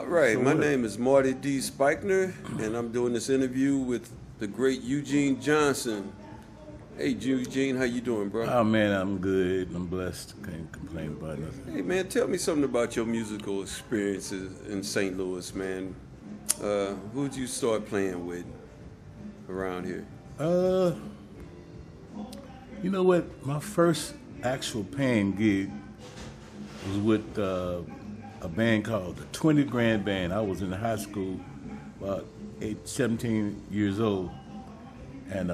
All right, my name is Marty D. Spikener, and I'm doing this interview with the great Eugene Johnson. Hey, Eugene, how you doing, bro? Oh, man, I'm good. I'm blessed. Can't complain about nothing. Hey, man, tell me something about your musical experiences in St. Louis, man. Who'd you start playing with around here? You know what? My first actual paying gig was with a band called the 20 Grand Band. I was in high school, about 17 years old, and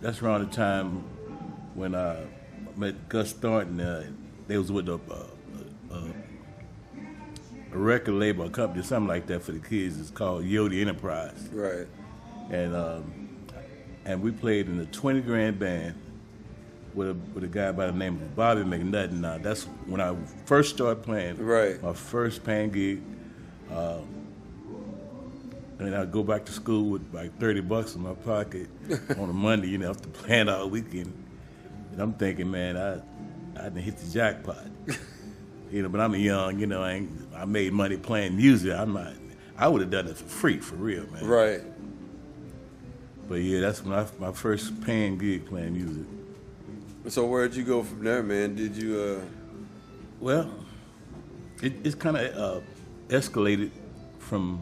that's around the time when I met Gus Thornton. They was with a record label, a company, something like that for the kids. It's called Yodi Enterprise. Right. And we played in the 20 Grand Band with a guy by the name of Bobby McNutt. That's when I first started playing. Right. My first paying gig. And I'd go back to school with like $30 in my pocket on a Monday, after playing all weekend. And I'm thinking, man, I didn't hit the jackpot. But I'm young, I made money playing music. I would have done it for free, for real, man. Right. But yeah, that's when my first paying gig playing music. So where'd you go from there, man? Did you? Well, it's kind of escalated from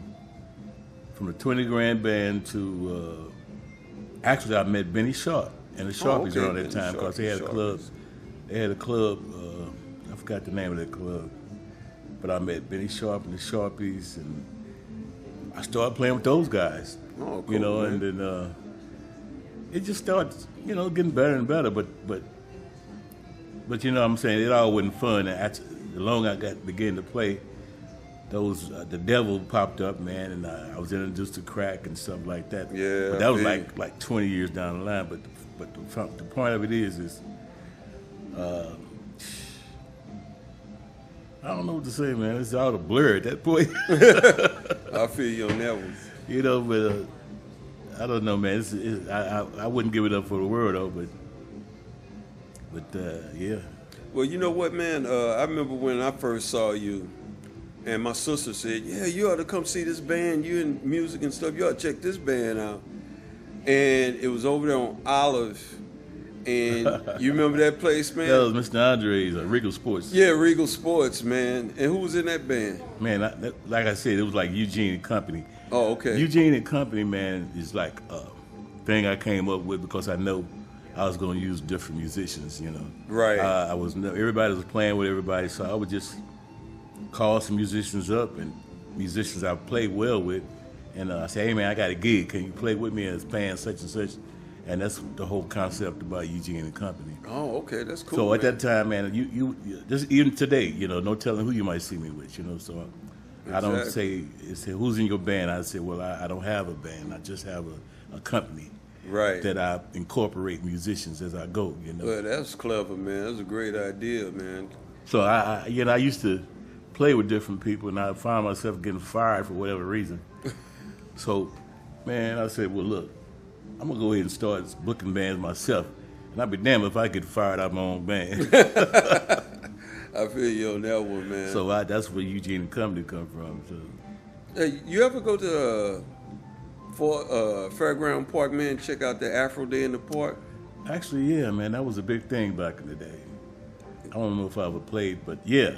the 20 Grand Band to actually I met Benny Sharp and the Sharpies around that time because they had a club. They had a club. I forgot the name of that club, but I met Benny Sharp and the Sharpies, and I started playing with those guys. Oh, cool, man. And then it just started, getting better and better. But what I'm saying, it all wasn't fun. And the longer I began to play, the devil popped up, man, and I was introduced to crack and stuff like that. Yeah, but that was like 20 years down the line. But the point of it is I don't know what to say, man. It's all a blur at that point. I feel you on that one. But I don't know, man. I wouldn't give it up for the world, though. But yeah. Well, you know what, man? I remember when I first saw you, and my sister said, "Yeah, you ought to come see this band. You in music and stuff. You ought to check this band out." And it was over there on Olive. And you remember that place, man? That was Mr. Andre's, Regal Sports. Yeah, Regal Sports, man. And who was in that band? Man, like I said, it was like Eugene and Company. Oh, okay. Eugene and Company, man, is like a thing I came up with because I know I was going to use different musicians, Right. Everybody was playing with everybody, so I would just call some musicians up and musicians I played well with, and I say, "Hey, man, I got a gig. Can you play with me as playing such and such?" And that's the whole concept about Eugene and Company. Oh, okay, that's cool. So at that time, man, you just even today, no telling who you might see me with, So exactly. I don't say who's in your band. I say, well, I don't have a band. I just have a company. Right. That I incorporate musicians as I go. Well, that's clever, man. That's a great idea, man. So I used to play with different people, and I found myself getting fired for whatever reason. So, man, I said, well, look, I'm going to go ahead and start booking bands myself. And I'd be damned if I get fired out of my own band. I feel you on that one, man. So that's where Eugene and Company come from. So. Hey, you ever go to Fairground Park, man, check out the Afro Day in the Park? Actually, yeah, man, that was a big thing back in the day. I don't know if I ever played, but yeah,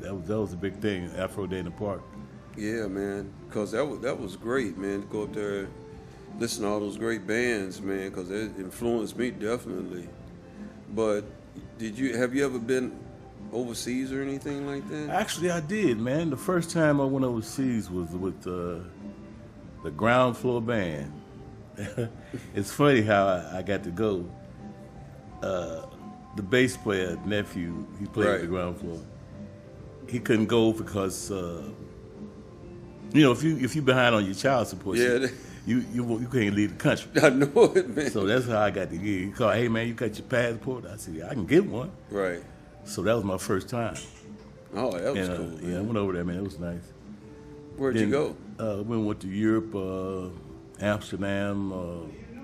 that was a big thing, Afro Day in the Park. Yeah, man, because that was great, man, to go up there, listen to all those great bands, man, because it influenced me definitely. But have you ever been overseas or anything like that? Actually, I did, man. The first time I went overseas was with the Ground Floor Band. It's funny how I got to go. The bass player, nephew, he played at the Ground Floor. He couldn't go because, if you behind on your child support, you can't leave the country. I know it, man. So that's how I got the gig. He called, "Hey, man, you got your passport?" I said, "I can get one." Right. So that was my first time. Oh, that was cool, man. Yeah, I went over there, man. It was nice. Where'd you go? We went to Europe, Amsterdam.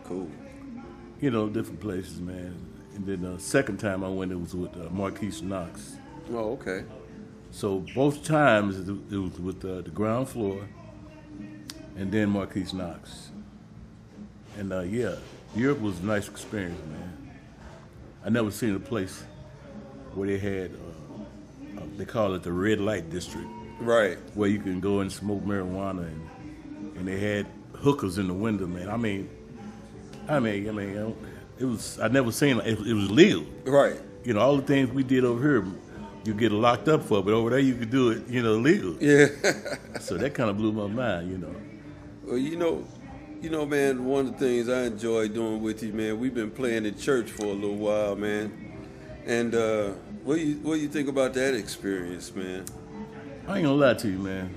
Cool. Different places, man. And then the second time I went, it was with Marquise Knox. Oh, okay. So both times it was with the ground floor, and then Marquise Knox. And yeah, Europe was a nice experience, man. I never seen a place where they had, they call it the red light district, Right. where you can go and smoke marijuana, and they had hookers in the window, man. I mean, it was, I never seen it. It was legal. Right. You know, all the things we did over here, you get locked up for, but over there you could do it, you know, legal. Yeah. So that kind of blew my mind, you know. Well, you know, man, one of the things I enjoy doing with you, man, we've been playing in church for a little while, man. And what do you think about that experience, man? I ain't gonna lie to you, man.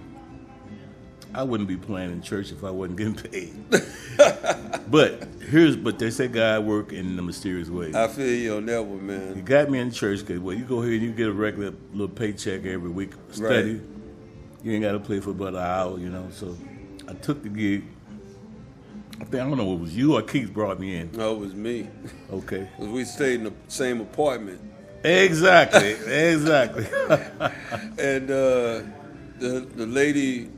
I wouldn't be playing in church if I wasn't getting paid. But they say God work in the mysterious ways. I feel you on that one, You man. got me in church because, well, you go here and you get a regular little paycheck every week, study. Right. You ain't got to play for about an hour, you know. So I took the gig. I don't know if it was you or Keith brought me in. No, it was me. Okay. 'Cause we stayed in the same apartment. Exactly. And the lady,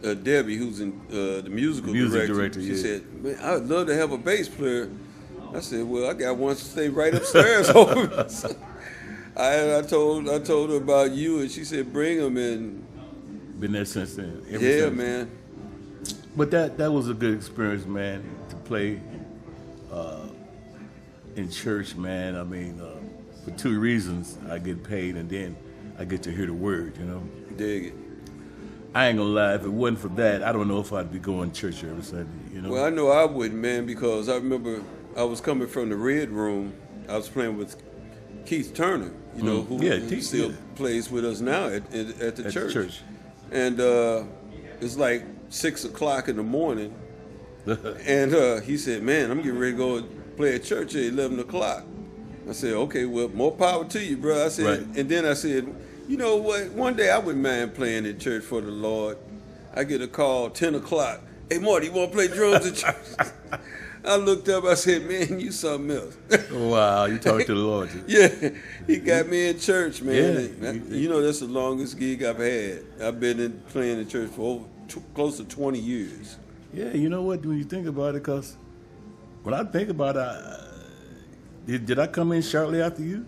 Debbie, who's in the musical director, she yeah. said, "Man, I'd love to have a bass player." I said, "Well, I got one to stay right upstairs over me." So I told her about you, and she said, "Bring him in." Been there since then. Ever Yeah, since. man. But that was a good experience, man, to play in church, man. I mean, for two reasons. I get paid, and then I get to hear the word, you know. Dig it. I ain't gonna lie, if it wasn't for that, I don't know if I'd be going to church every Sunday, you know. Well, I know I wouldn't, man, because I remember I was coming from the Red Room. I was playing with Keith Turner, you know, who still plays with us now at the church. And it's like 6 o'clock in the morning, and he said, "Man, I'm getting ready to go play at church at 11 o'clock." I said, "Okay, well, more power to you, bro." I said, Right. And then I said, "You know what? One day I wouldn't mind playing in church for the Lord." I get a call 10 o'clock. "Hey, Marty, you want to play drums at church?" I looked up. I said, "Man, you something else." Wow, you talked to the Lord. Yeah, he got me in church, man. Yeah. You know, that's the longest gig I've had. I've been playing in church for over close to 20 years. Yeah, you know what, when you think about it, because when I think about it, did I come in shortly after you?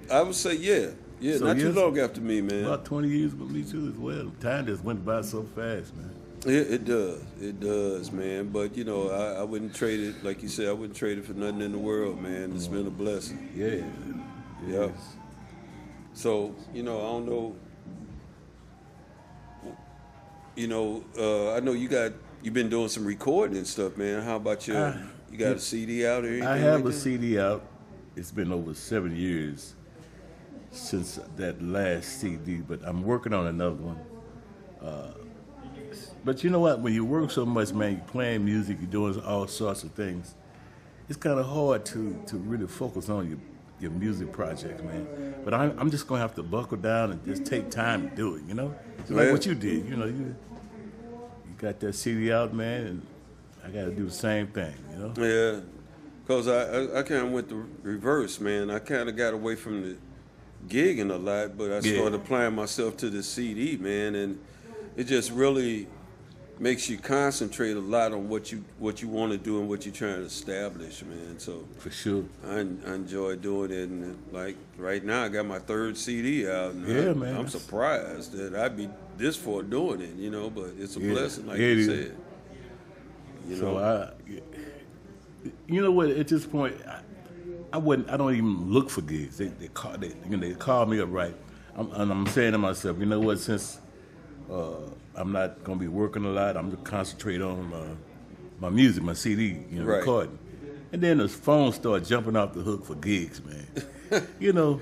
I would say, yeah. Yeah, So not too yes, long after me, man. About 20 years with me, too, as well. Time just went by so fast, man. It does. It does, man. But, you know, I wouldn't trade it, like you said, I wouldn't trade it for nothing in the world, man. It's been a blessing. Yeah. Yeah. So, you know, I don't know. You know, I know you've been doing some recording and stuff, man. How about you got a CD out or anything? I have like a that? CD out. It's been over 7 years since that last CD, but I'm working on another one. But you know what? When you work so much, man, you're playing music, you're doing all sorts of things. It's kind of hard to really focus on your music projects, man. But I'm just gonna have to buckle down and just take time to do it. You know, it's like what you did. You know, you got that CD out, man, and I got to do the same thing. You know. Yeah, because I kind of went the reverse, man. I kind of got away from the gigging a lot, but I started applying myself to the CD, man, and it just really makes you concentrate a lot on what you want to do and what you're trying to establish, man. So For sure. I enjoy doing it, and like right now I got my 3rd CD out, and Yeah, man. I'm surprised that I'd be this far doing it, you know. But it's a blessing, like it you is. said. You know, you know what? At this point, I don't even look for gigs. They call me up, right? I'm saying to myself, you know what? Since I'm not gonna be working a lot, I'm gonna concentrate on my music, my CD, you know, Right. recording. And then the phone start jumping off the hook for gigs, man. You know.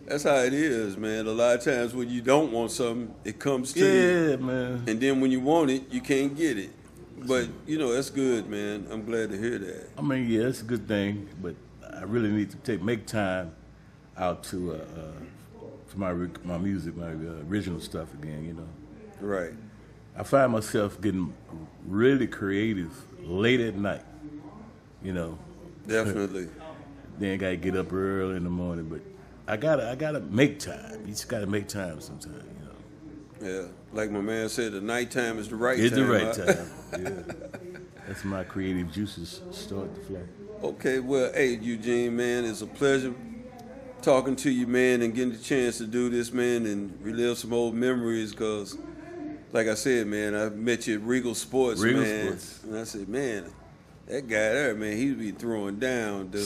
that's how it is, man. A lot of times when you don't want something, it comes to you. Yeah, man. And then when you want it, you can't get it. But, you know, that's good, man. I'm glad to hear that. I mean, yeah, it's a good thing, but I really need to make time out to for my music, my original stuff again. You know, Right. I find myself getting really creative late at night. You know, Definitely. then got to get up early in the morning. But I gotta make time. You just gotta make time sometime, you know. Yeah, like my man said, the nighttime is the right It's time. the right time. Yeah. That's my creative juices start to flow. Okay, well, hey, Eugene, man, it's a pleasure talking to you, man, and getting the chance to do this, man, and relive some old memories, because, like I said, man, I met you at Regal Sports, Regal man. Sports. And I said, man, that guy there, man, he be throwing down, dude.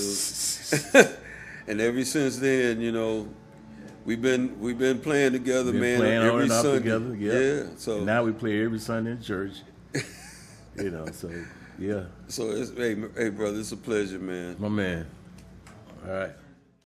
And ever since then, you know, we've been playing together, man. Playing on every and off Sunday. together, Yeah. So and now we play every Sunday in church. You know, so yeah. So it's, hey, brother, it's a pleasure, man. My man. All right.